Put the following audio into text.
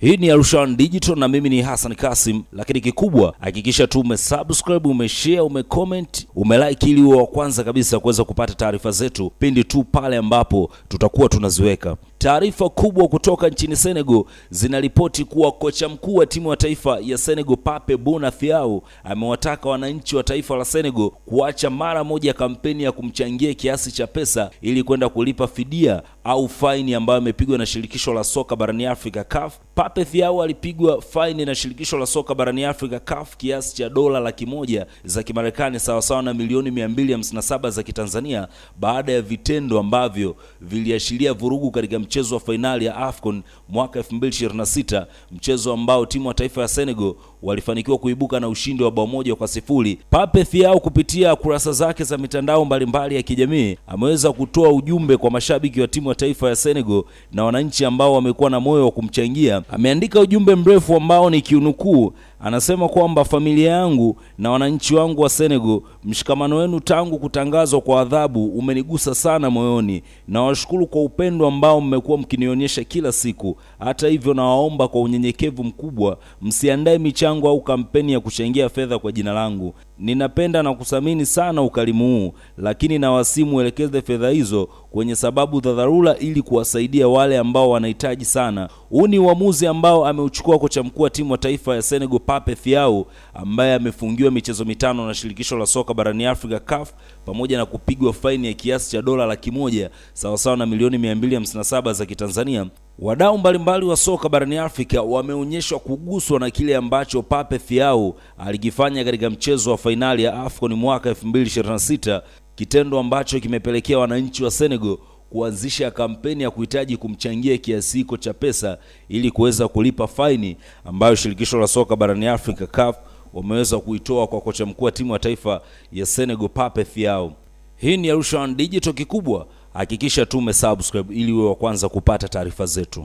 Hii ni Arusha One Digital na mimi ni Hassan Kasim, lakini kikubwa hakikisha tu umesubscribe, umeshare, umecomment, umelike ili uwe wa kwanza kabisa kuweza kupata taarifa zetu pindi tu pale ambapo tutakuwa tunaziweka. Taarifa kubwa kutoka nchini Senegal zinaripoti kuwa kocha mkuu wa timu ya taifa ya Senegal Pape Bouna Thiaw amewataka wananchi wa taifa la Senegal kuacha mara moja kampeni ya kumchangia kiasi cha pesa ili kwenda kulipa fidia au faini ambayo amepigwa na shirikisho la soka barani Afrika CAF. Pape Thiaw alipigwa faini na shirikisho la soka barani Afrika CAF kiasi cha dola 100,000 za Kimarekani sawasawa na milioni 257 za Kitanzania baada ya vitendo ambavyo viliashiria vurugu katika mchezo wa fainali ya AFCON mwaka 2026, mchezo ambao timu ya taifa ya Senegal walifanikiwa kuibuka na ushindi wa bao 1-0. Pape Thiaw kupitia kurasa zake za mitandao mbalimbali ya kijamii ameweza kutoa ujumbe kwa mashabiki wa timu ya taifa ya Senegal na wananchi ambao wamekuwa na moyo wa kumchangia. Ameandika ujumbe mrefu ambao ni kiunukuu. Anasema kwamba familia yangu na wananchi wangu wa Senegal, mshikamano wenu tangu kutangazwa kwa adhabu umenigusa sana moyoni. Nawashukuru kwa upendo ambao mmekuwa mkinionyesha kila siku. Hata hivyo, nawaomba kwa unyenyekevu mkubwa msiandae michango au kampeni ya kuchangia fedha kwa jina langu. Ninapenda na kuthamini sana ukarimu huu, lakini nawasihi muelekeze fedha hizo kwenye sababu za dharura ili kuwasaidia wale ambao wanahitaji sana. Huu ni uamuzi ambao ameuchukua kocha mkuu wa timu ya taifa ya Senegal Pape Thiaw ambaye amefungiwa michezo 5 na shirikisho la soka barani Afrika CAF pamoja na kupigwa faini ya kiasi cha dola 100,000 sawasawa na milioni 257 za Kitanzania. Wadau mbalimbali wa soka barani Afrika wameonyeshwa kuguswa na kile ambacho Pape Thiaw alikifanya katika mchezo wa fainali ya AFCON mwaka 2026, kitendo ambacho kimepelekea wananchi wa Senegal kuanzisha kampeni ya kuhitaji kumchangia kiasi hicho cha pesa ili kuweza kulipa faini ambayo shirikisho la soka barani Afrika CAF wameweza kuitoa kwa kocha mkuu wa timu ya taifa ya Senegal Pape Thiaw. Hii ni Arusha One Digital, kikubwa hakikisha tu umesubscribe ili uwe wa kwanza kupata taarifa zetu.